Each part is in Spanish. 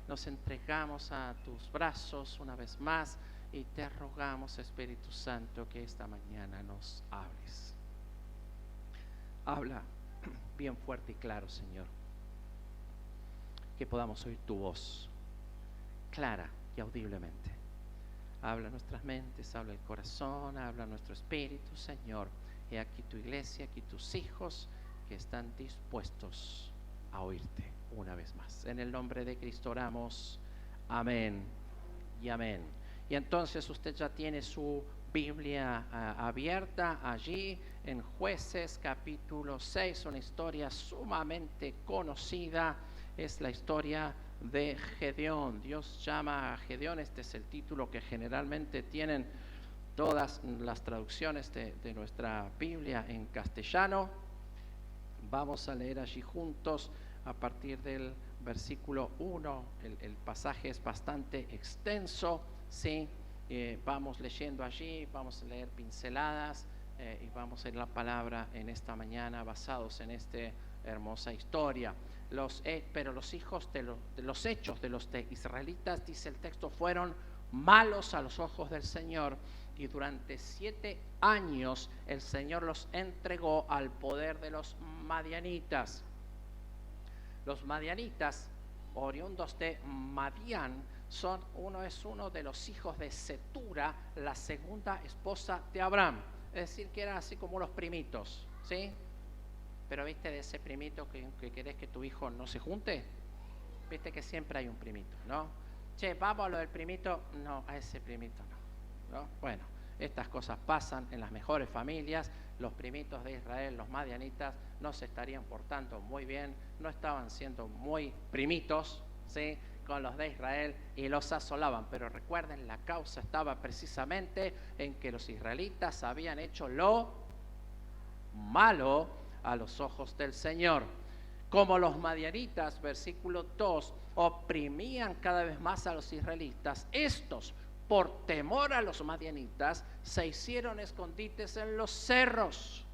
nos entregamos a tus brazos una vez más y te rogamos, Espíritu Santo, que esta mañana nos hables. Habla bien fuerte y claro, Señor, que podamos oír tu voz clara y audiblemente. Habla nuestras mentes, habla el corazón, habla nuestro espíritu, Señor. He aquí tu iglesia, aquí tus hijos que están dispuestos a oírte una vez más. En el nombre de Cristo oramos. Amén y amén. Y entonces usted ya tiene su Biblia abierta allí en Jueces capítulo 6, una historia sumamente conocida. Es la historia de Gedeón. Dios llama a Gedeón, este es el título que generalmente tienen todas las traducciones de nuestra Biblia en castellano. Vamos a leer allí juntos a partir del versículo 1. El pasaje es bastante extenso, ¿sí? Vamos leyendo allí, vamos a leer pinceladas y vamos a leer la palabra en esta mañana basados en esta hermosa historia. Pero los hijos de los hechos de los israelitas, dice el texto, fueron malos a los ojos del Señor, y durante 7 años el Señor los entregó al poder de los madianitas. Los madianitas, oriundos de Madián, es uno de los hijos de Cetura, la segunda esposa de Abraham. Es decir, que eran así como los primitos, ¿sí? Pero viste de ese primito que querés que tu hijo no se junte. Viste que siempre hay un primito, ¿no? Che, vamos a lo del primito. No, a ese primito no. Bueno, estas cosas pasan en las mejores familias. Los primitos de Israel, los madianitas, no se estarían portando muy bien, no estaban siendo muy primitos, ¿sí?, con los de Israel, y los asolaban. Pero recuerden, la causa estaba precisamente en que los israelitas habían hecho lo malo a los ojos del Señor. Como los madianitas, versículo 2, oprimían cada vez más a los israelitas, estos, por temor a los madianitas, se hicieron escondites en los cerros.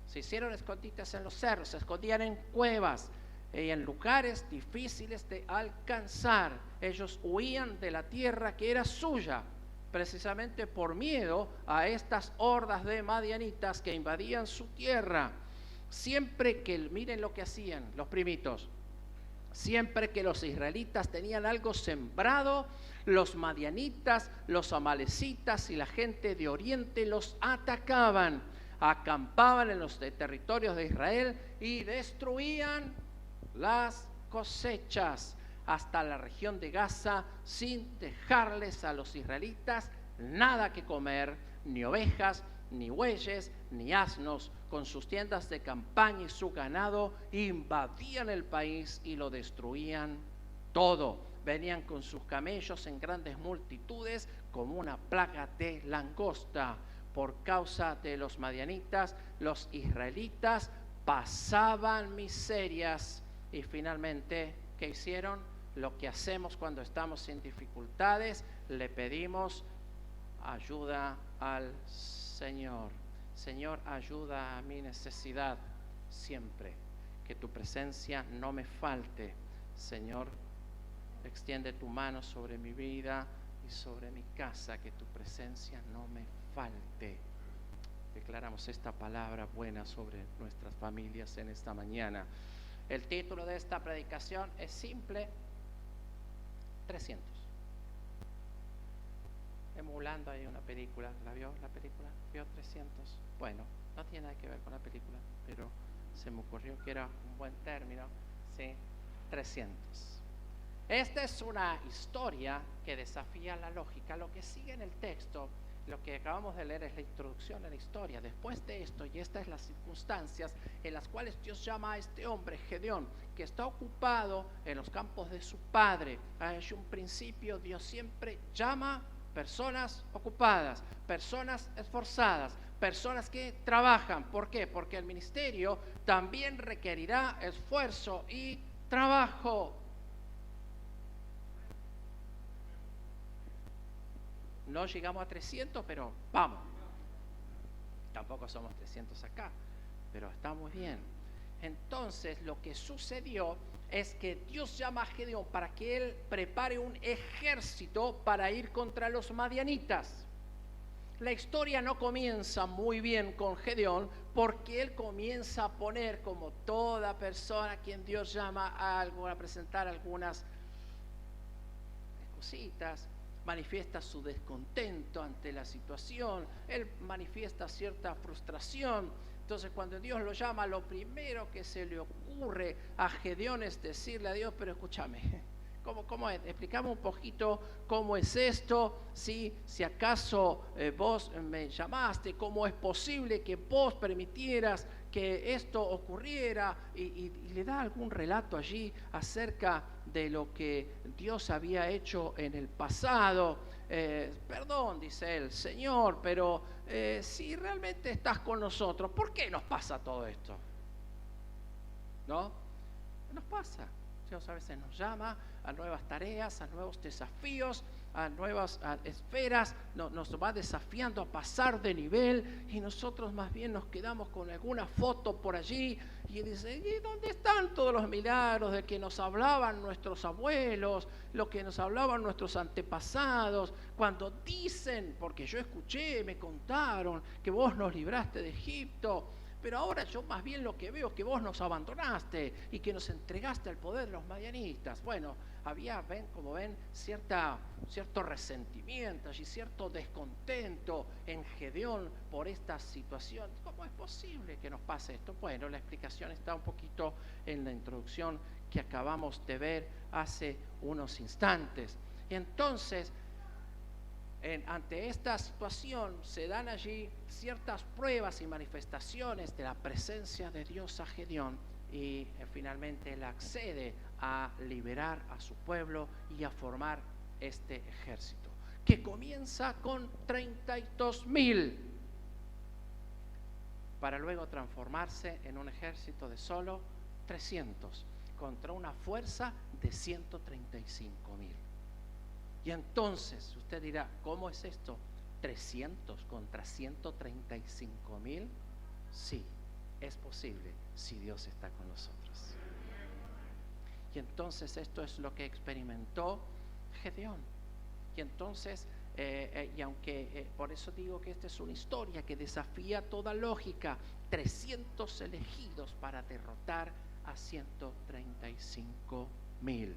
Se escondían en cuevas y en lugares difíciles de alcanzar. Ellos huían de la tierra que era suya, precisamente por miedo a estas hordas de madianitas que invadían su tierra. Miren lo que hacían los primitos. Siempre que los israelitas tenían algo sembrado, los madianitas, los amalecitas y la gente de Oriente los atacaban, acampaban en los territorios de Israel y destruían las cosechas hasta la región de Gaza, sin dejarles a los israelitas nada que comer, ni ovejas, ni bueyes, ni asnos. Con sus tiendas de campaña y su ganado invadían el país y lo destruían todo. Venían con sus camellos en grandes multitudes como una plaga de langosta. Por causa de los madianitas, los israelitas pasaban miserias. Y finalmente, ¿qué hicieron? Lo que hacemos cuando estamos en dificultades, le pedimos ayuda al Señor. Señor, ayuda a mi necesidad siempre. Que tu presencia no me falte. Señor, extiende tu mano sobre mi vida y sobre mi casa. Que tu presencia no me falte. Declaramos esta palabra buena sobre nuestras familias en esta mañana. El título de esta predicación es simple: 300. Emulando ahí una película. ¿La vio la película? ¿Vio 300? Bueno, no tiene nada que ver con la película, pero se me ocurrió que era un buen término. Sí, 300. Esta es una historia que desafía la lógica. Lo que sigue en el texto, lo que acabamos de leer, es la introducción a la historia. Después de esto, y estas son las circunstancias en las cuales Dios llama a este hombre, Gedeón, que está ocupado en los campos de su padre. Desde un principio, Dios siempre llama personas ocupadas, personas esforzadas, personas que trabajan. ¿Por qué? Porque el ministerio también requerirá esfuerzo y trabajo. No llegamos a 300, pero vamos. Tampoco somos 300 acá, pero está muy bien. Entonces lo que sucedió es que Dios llama a Gedeón para que él prepare un ejército para ir contra los madianitas. La historia no comienza muy bien con Gedeón porque él comienza a poner, como toda persona a quien Dios llama a algo, a presentar algunas cositas, manifiesta su descontento ante la situación, él manifiesta cierta frustración. Entonces cuando Dios lo llama, lo primero que se le ocurre a Gedeón es decirle a Dios, pero escúchame, ¿cómo es? Explícame un poquito cómo es esto, si acaso vos me llamaste, cómo es posible que vos permitieras que esto ocurriera, y le da algún relato allí acerca de lo que Dios había hecho en el pasado. Perdón, dice él, Señor, pero si realmente estás con nosotros, ¿por qué nos pasa todo esto? ¿No? Nos pasa. Dios a veces nos llama a nuevas tareas, a nuevos desafíos, a nuevas esferas, nos va desafiando a pasar de nivel, y nosotros más bien nos quedamos con alguna foto por allí y dice, ¿y dónde están todos los milagros de que nos hablaban nuestros abuelos, lo que nos hablaban nuestros antepasados, cuando dicen, porque yo escuché, me contaron que vos nos libraste de Egipto? Pero ahora yo más bien lo que veo es que vos nos abandonaste y que nos entregaste al poder de los madianitas. Bueno, había, como ven, cierto resentimiento y cierto descontento en Gedeón por esta situación. ¿Cómo es posible que nos pase esto? Bueno, la explicación está un poquito en la introducción que acabamos de ver hace unos instantes. Y entonces, ante esta situación se dan allí ciertas pruebas y manifestaciones de la presencia de Dios a Gedeón, y finalmente él accede a liberar a su pueblo y a formar este ejército, que comienza con 32,000 para luego transformarse en un ejército de solo 300 contra una fuerza de 135,000. Y entonces usted dirá, ¿cómo es esto? 300 contra 135,000. Sí, es posible si Dios está con nosotros. Y entonces esto es lo que experimentó Gedeón. Y entonces, y aunque por eso digo que esta es una historia que desafía toda lógica, 300 elegidos para derrotar a 135,000.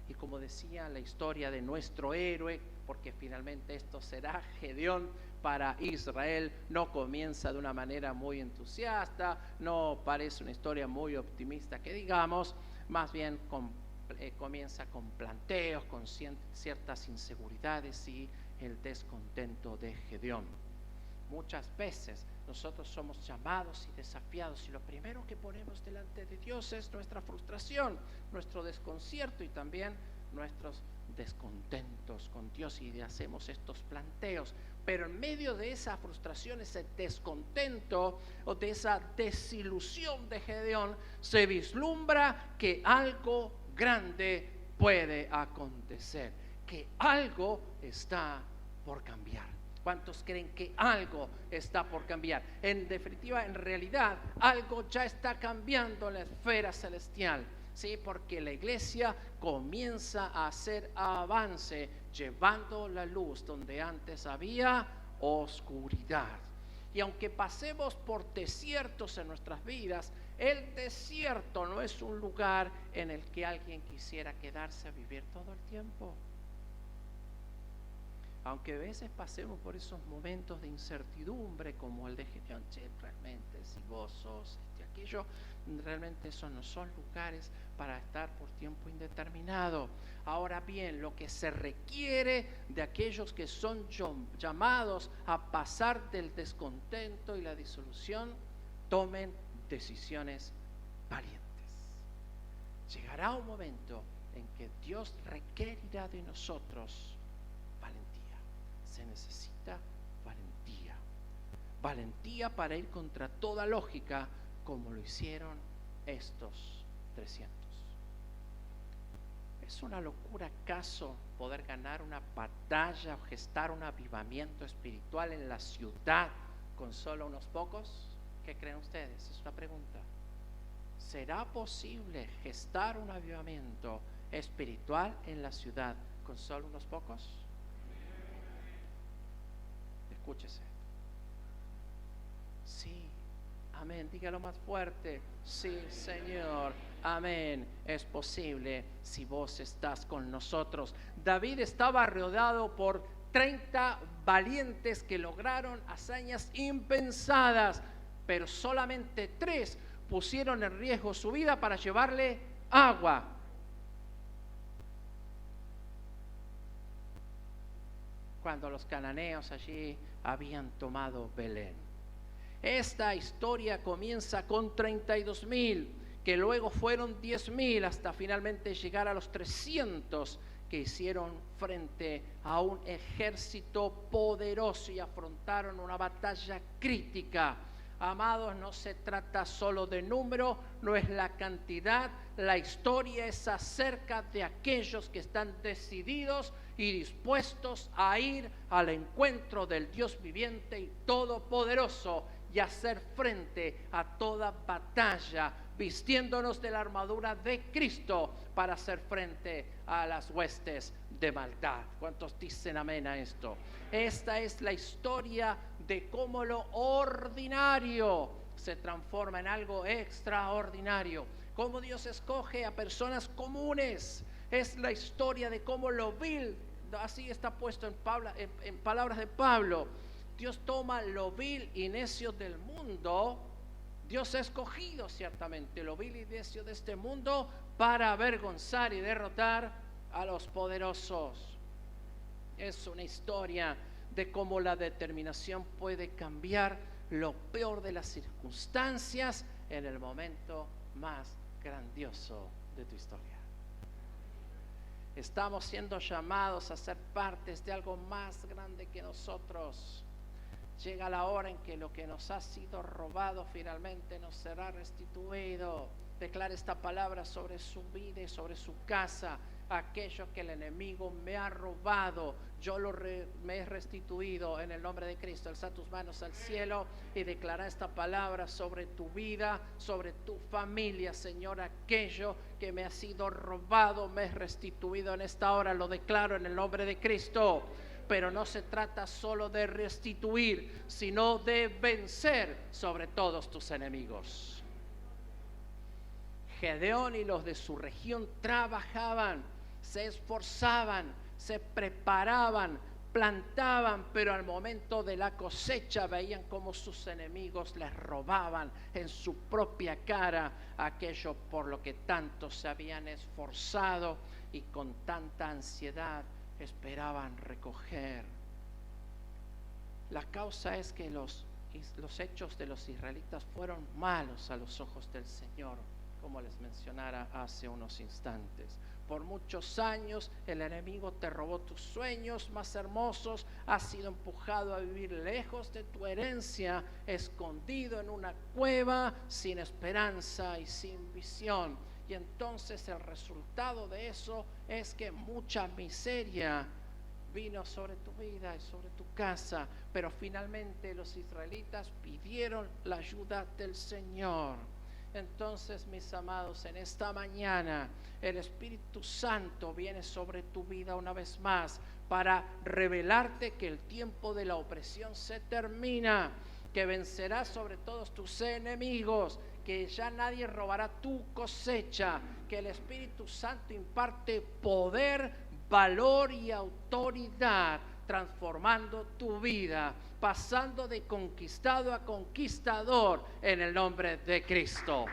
Y como decía la historia de nuestro héroe, porque finalmente esto será Gedeón para Israel, no comienza de una manera muy entusiasta, no parece una historia muy optimista que digamos, más bien comienza con planteos, con ciertas inseguridades y el descontento de Gedeón. Muchas veces nosotros somos llamados y desafiados, y lo primero que ponemos delante de Dios es nuestra frustración, nuestro desconcierto y también nuestros descontentos con Dios, y hacemos estos planteos. Pero en medio de esa frustración, ese descontento o de esa desilusión de Gedeón, se vislumbra que algo grande puede acontecer, que algo está por cambiar. ¿Cuántos creen que algo está por cambiar? En definitiva, en realidad, algo ya está cambiando en la esfera celestial, ¿sí? Porque la iglesia comienza a hacer avance, llevando la luz donde antes había oscuridad. Y aunque pasemos por desiertos en nuestras vidas, el desierto no es un lugar en el que alguien quisiera quedarse a vivir todo el tiempo. Aunque a veces pasemos por esos momentos de incertidumbre como el de Gedeón, realmente si vos sos aquello, realmente esos no son lugares para estar por tiempo indeterminado. Ahora bien, lo que se requiere de aquellos que son llamados a pasar del descontento y la disolución, tomen decisiones valientes. Llegará un momento en que Dios requerirá de nosotros valentía. Se necesita valentía. Valentía para ir contra toda lógica, como lo hicieron estos 300. ¿Es una locura acaso poder ganar una batalla o gestar un avivamiento espiritual en la ciudad con solo unos pocos? ¿Qué creen ustedes? Es una pregunta. ¿será posible gestar un avivamiento espiritual en la ciudad con solo unos pocos? Escúchese. Sí, amén, dígalo más fuerte. Sí, Señor, amén, es posible si vos estás con nosotros. David estaba rodeado por 30 valientes que lograron hazañas impensadas, pero solamente 3 pusieron en riesgo su vida para llevarle agua. Cuando los cananeos allí habían tomado Belén. Esta historia comienza con 32.000, que luego fueron 10.000, hasta finalmente llegar a los 300 que hicieron frente a un ejército poderoso y afrontaron una batalla crítica. Amados, no se trata solo de número, no es la cantidad, la historia es acerca de aquellos que están decididos y dispuestos a ir al encuentro del Dios viviente y todopoderoso y hacer frente a toda batalla, vistiéndonos de la armadura de Cristo para hacer frente a las huestes de maldad. ¿Cuántos dicen amén a esto? Esta es la historia de cómo lo ordinario se transforma en algo extraordinario, cómo Dios escoge a personas comunes. Es la historia de cómo lo vil, así está puesto en palabras de Pablo, Dios toma lo vil y necio del mundo. Dios ha escogido ciertamente lo vil y necio de este mundo para avergonzar y derrotar a los poderosos. Es una historia de cómo la determinación puede cambiar lo peor de las circunstancias en el momento más grandioso de tu historia. Estamos siendo llamados a ser partes de algo más grande que nosotros. Llega la hora en que lo que nos ha sido robado finalmente nos será restituido. Declara esta palabra sobre su vida y sobre su casa. Aquello que el enemigo me ha robado, yo me he restituido en el nombre de Cristo. Alza tus manos al cielo y declara esta palabra sobre tu vida, sobre tu familia, Señor. Aquello que me ha sido robado, me he restituido en esta hora. Lo declaro en el nombre de Cristo. Pero no se trata solo de restituir, sino de vencer sobre todos tus enemigos. Gedeón y los de su región trabajaban, se esforzaban, se preparaban, plantaban, pero al momento de la cosecha veían cómo sus enemigos les robaban en su propia cara aquello por lo que tanto se habían esforzado y con tanta ansiedad esperaban recoger. La causa es que los hechos de los israelitas fueron malos a los ojos del Señor, como les mencionara hace unos instantes. Por muchos años el enemigo te robó tus sueños más hermosos, has sido empujado a vivir lejos de tu herencia, escondido en una cueva, sin esperanza y sin visión. Y entonces el resultado de eso es que mucha miseria vino sobre tu vida y sobre tu casa. Pero finalmente los israelitas pidieron la ayuda del Señor. Entonces, mis amados, en esta mañana el Espíritu Santo viene sobre tu vida una vez más para revelarte que el tiempo de la opresión se termina, que vencerás sobre todos tus enemigos, que ya nadie robará tu cosecha, que el Espíritu Santo imparte poder, valor y autoridad, transformando tu vida, pasando de conquistado a conquistador en el nombre de Cristo.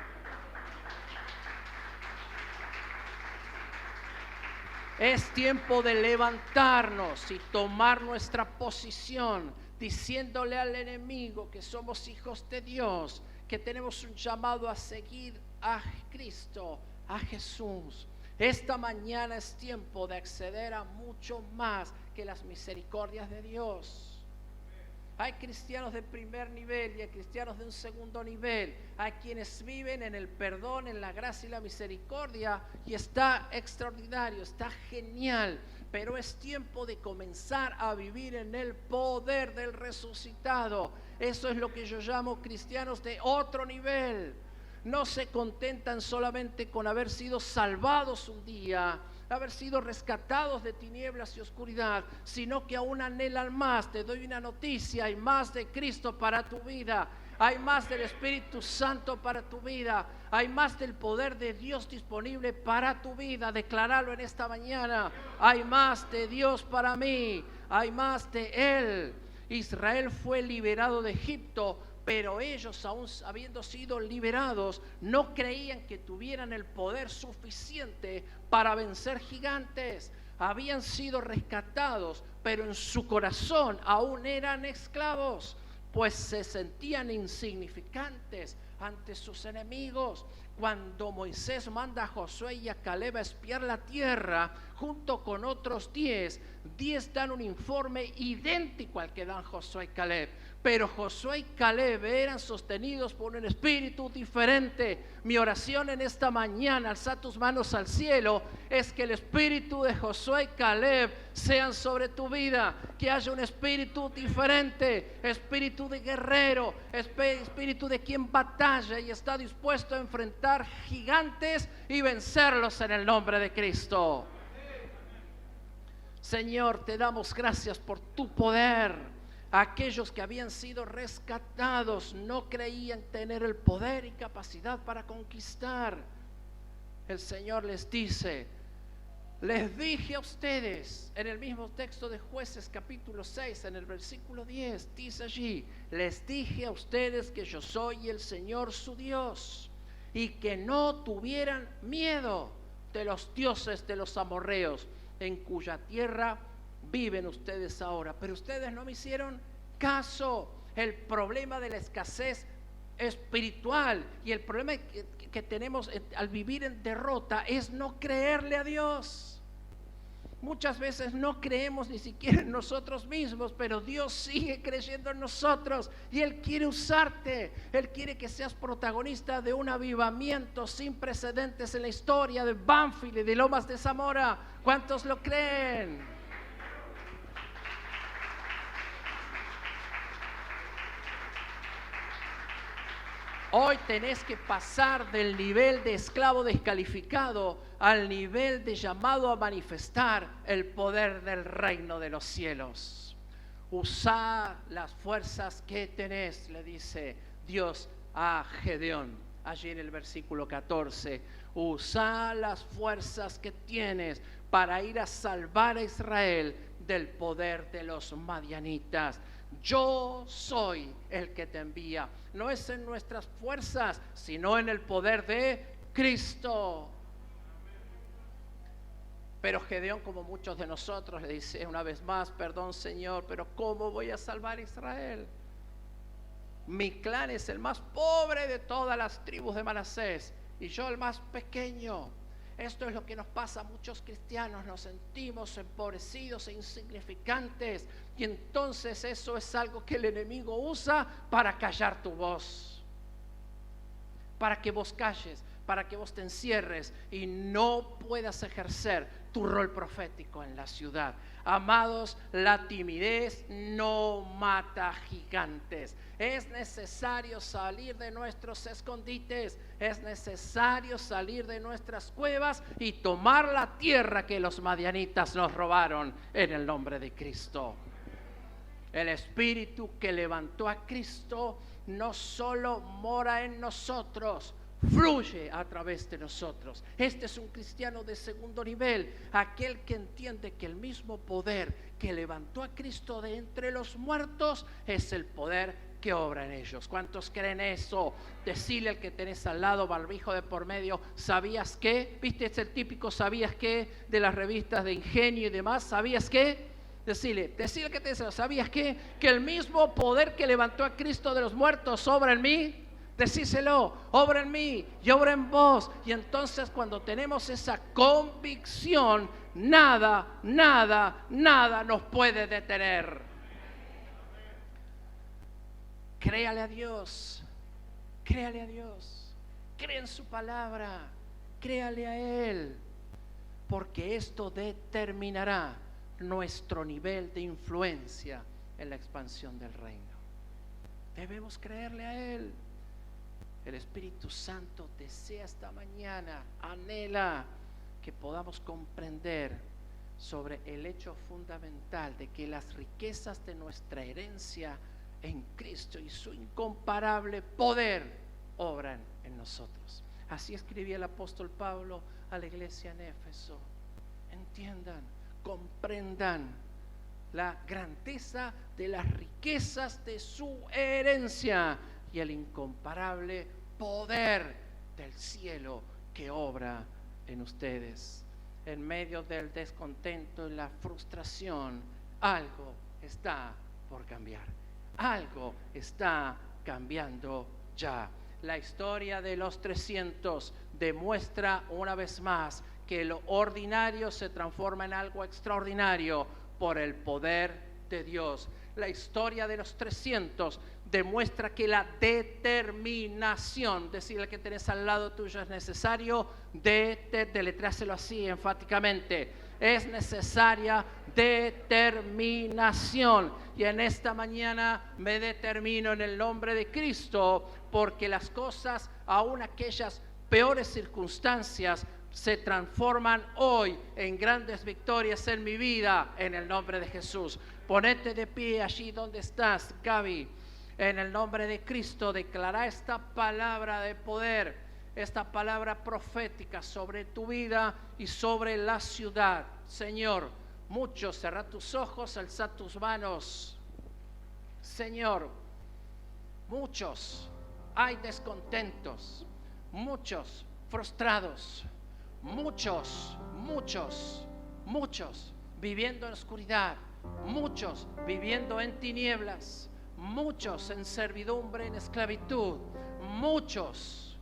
Es tiempo de levantarnos y tomar nuestra posición, diciéndole al enemigo que somos hijos de Dios, que tenemos un llamado a seguir a Cristo, a Jesús. Esta mañana es tiempo de acceder a mucho más que las misericordias de Dios. Hay cristianos de primer nivel y hay cristianos de un segundo nivel. Hay quienes viven en el perdón, en la gracia y la misericordia, y está extraordinario, está genial. Pero es tiempo de comenzar a vivir en el poder del resucitado. Eso es lo que yo llamo cristianos de otro nivel. no se contentan solamente con haber sido salvados un día, haber sido rescatados de tinieblas y oscuridad, sino que aún anhelan más. Te doy una noticia: hay más de Cristo para tu vida, hay más del Espíritu Santo para tu vida, hay más del poder de Dios disponible para tu vida. Decláralo en esta mañana: hay más de Dios para mí, hay más de Él. Israel fue liberado de Egipto, pero ellos, aún habiendo sido liberados, no creían que tuvieran el poder suficiente para vencer gigantes. Habían sido rescatados, pero en su corazón aún eran esclavos, pues se sentían insignificantes ante sus enemigos. Cuando Moisés manda a Josué y a Caleb a espiar la tierra, junto con otros 10 dan un informe idéntico al que dan Josué y Caleb. Pero Josué y Caleb eran sostenidos por un espíritu diferente. Mi oración en esta mañana, alza tus manos al cielo, es que el espíritu de Josué y Caleb sean sobre tu vida. Que haya un espíritu diferente, espíritu de guerrero, espíritu de quien batalla y está dispuesto a enfrentar gigantes y vencerlos en el nombre de Cristo. Señor, te damos gracias por tu poder. Aquellos que habían sido rescatados no creían tener el poder y capacidad para conquistar. El Señor les dice: les dije a ustedes, en el mismo texto de Jueces capítulo 6, en el versículo 10, dice allí: les dije a ustedes que yo soy el Señor su Dios, y que no tuvieran miedo de los dioses de los amorreos, en cuya tierra viven ustedes ahora. Pero ustedes no me hicieron caso. El problema de la escasez espiritual y el problema que tenemos al vivir en derrota es no creerle a Dios. Muchas veces no creemos ni siquiera en nosotros mismos, pero Dios sigue creyendo en nosotros y Él quiere usarte. Él quiere que seas protagonista de un avivamiento sin precedentes en la historia de Banfield y de Lomas de Zamora. ¿Cuántos lo creen? Hoy tenés que pasar del nivel de esclavo descalificado al nivel de llamado a manifestar el poder del reino de los cielos. Usá las fuerzas que tenés, le dice Dios a Gedeón, allí en el versículo 14. Usá las fuerzas que tienes para ir a salvar a Israel del poder de los madianitas. Yo soy el que te envía. No es en nuestras fuerzas, sino en el poder de Cristo. Pero Gedeón, como muchos de nosotros, le dice una vez más: perdón, Señor, pero ¿cómo voy a salvar a Israel? Mi clan es el más pobre de todas las tribus de Manasés y yo el más pequeño. Esto es lo que nos pasa a muchos cristianos: nos sentimos empobrecidos e insignificantes, y entonces eso es algo que el enemigo usa para callar tu voz, para que vos calles, para que vos te encierres y no puedas ejercer tu rol profético en la ciudad. Amados, la timidez no mata gigantes. Es necesario salir de nuestros escondites, es necesario salir de nuestras cuevas y tomar la tierra que los madianitas nos robaron en el nombre de Cristo. El espíritu que levantó a Cristo no solo mora en nosotros, fluye a través de nosotros. Este es un cristiano de segundo nivel, aquel que entiende que el mismo poder que levantó a Cristo de entre los muertos es el poder que obra en ellos. ¿Cuántos creen eso? Decile al que tenés al lado, barbijo de por medio: ¿sabías qué? ¿Viste? Es el típico ¿sabías qué? De las revistas de ingenio y demás. ¿Sabías qué? Decile que te dice: ¿sabías qué? Que el mismo poder que levantó a Cristo de los muertos obra en mí. Decíselo: obra en mí y obra en vos. Y entonces, cuando tenemos esa convicción, nada nos puede detener. Créale a Dios, créale a Dios, cree en su palabra, créale a Él, porque esto determinará nuestro nivel de influencia en la expansión del reino. Debemos creerle a Él. El Espíritu Santo desea esta mañana, anhela que podamos comprender sobre el hecho fundamental de que las riquezas de nuestra herencia en Cristo y su incomparable poder obran en nosotros. Así escribía el apóstol Pablo a la iglesia en Éfeso. Entiendan, comprendan la grandeza de las riquezas de su herencia y el incomparable poder del cielo que obra en ustedes. En medio del descontento y la frustración, algo está por cambiar. Algo está cambiando ya. La historia de los 300 demuestra una vez más que lo ordinario se transforma en algo extraordinario por el poder de Dios. La historia de los 300 demuestra que la determinación, decirle al que tenés al lado tuyo, es necesario, deletréaselo así enfáticamente, es necesaria determinación. Y en esta mañana me determino en el nombre de Cristo, porque las cosas, aun aquellas peores circunstancias, se transforman hoy en grandes victorias en mi vida, en el nombre de Jesús. Ponete de pie allí donde estás, Gaby. En el nombre de Cristo, declara esta palabra de poder, esta palabra profética sobre tu vida y sobre la ciudad. Señor, muchos, cerra tus ojos, alza tus manos. Señor, muchos hay descontentos, muchos frustrados, muchos viviendo en oscuridad, muchos viviendo en tinieblas, muchos en servidumbre, en esclavitud, muchos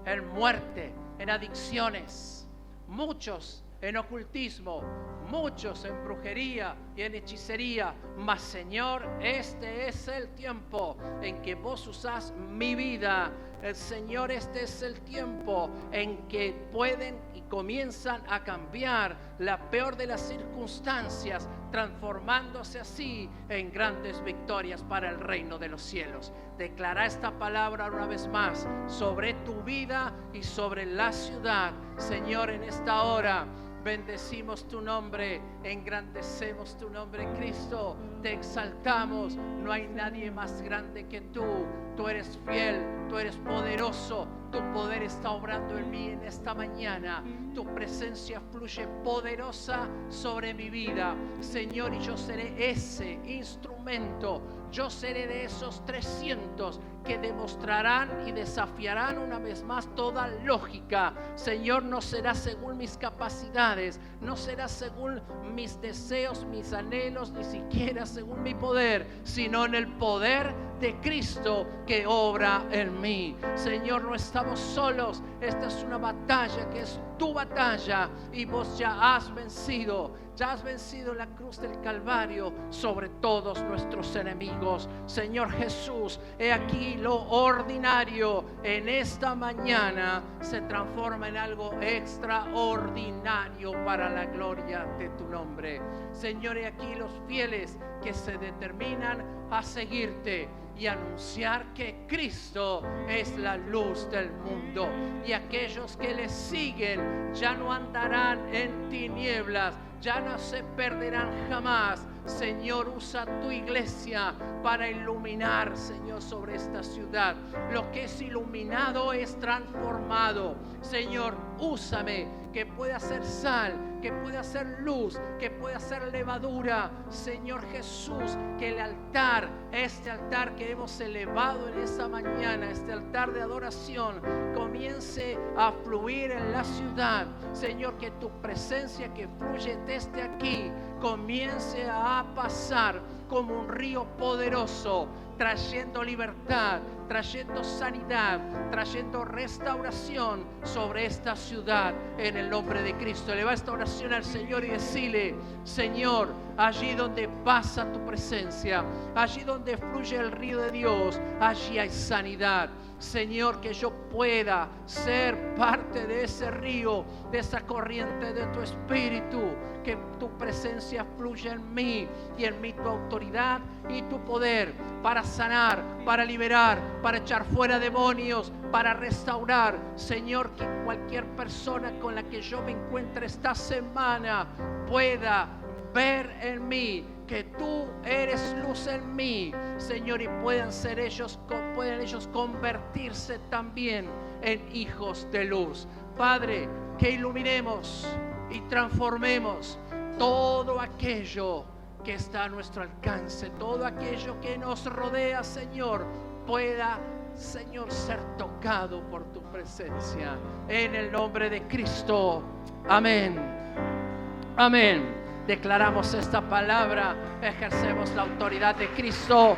en muerte, en adicciones, muchos en ocultismo, muchos en brujería y en hechicería. Mas, Señor, este es el tiempo en que vos usás mi vida. Señor, este es el tiempo en que pueden y comienzan a cambiar la peor de las circunstancias, transformándose así en grandes victorias para el reino de los cielos. Declara esta palabra una vez más sobre tu vida y sobre la ciudad. Señor, en esta hora bendecimos tu nombre, engrandecemos tu nombre, Cristo, te exaltamos. No hay nadie más grande que tú. Tú eres fiel, tú eres poderoso, tu poder está obrando en mí en esta mañana. Tu presencia fluye poderosa sobre mi vida, Señor, y yo seré ese instrumento. Yo seré de esos 300 que demostrarán y desafiarán una vez más toda lógica. Señor, no será según mis capacidades, no será según mis deseos, mis anhelos, ni siquiera según mi poder, sino en el poder de Cristo que obra en mí. Señor, no estamos solos. Esta es una batalla que es tu batalla y vos ya has vencido en la cruz del Calvario sobre todos nuestros enemigos. Señor Jesús, he aquí lo ordinario en esta mañana se transforma en algo extraordinario para la gloria de tu nombre. Señor, he aquí los fieles que se determinan a seguirte y anunciar que Cristo es la luz del mundo, y aquellos que le siguen ya no andarán en tinieblas, ya no se perderán jamás. Señor, usa tu iglesia para iluminar, Señor, sobre esta ciudad. Lo que es iluminado es transformado. Señor, úsame, que pueda ser sal, que pueda ser luz, que pueda ser levadura. Señor Jesús, que el altar, este altar que hemos elevado en esta mañana, este altar de adoración, comience a fluir en la ciudad. Señor, que tu presencia que fluye desde aquí comience a pasar como un río poderoso, trayendo libertad, trayendo sanidad, trayendo restauración sobre esta ciudad en el nombre de Cristo. Eleva esta oración al Señor y decile: Señor, allí donde pasa tu presencia, allí donde fluye el río de Dios, allí hay sanidad. Señor, que yo pueda ser parte de ese río, de esa corriente de tu Espíritu, que tu presencia fluya en mí y en mí tu autoridad y tu poder para sanar, para liberar, para echar fuera demonios, para restaurar. Señor, que cualquier persona con la que yo me encuentre esta semana pueda ver en mí que tú eres luz en mí, Señor, y puedan ellos convertirse también en hijos de luz. Padre, que iluminemos y transformemos todo aquello que está a nuestro alcance, todo aquello que nos rodea, Señor, pueda, Señor, ser tocado por tu presencia. En el nombre de Cristo. Amén. Amén. Declaramos esta palabra, ejercemos la autoridad de Cristo.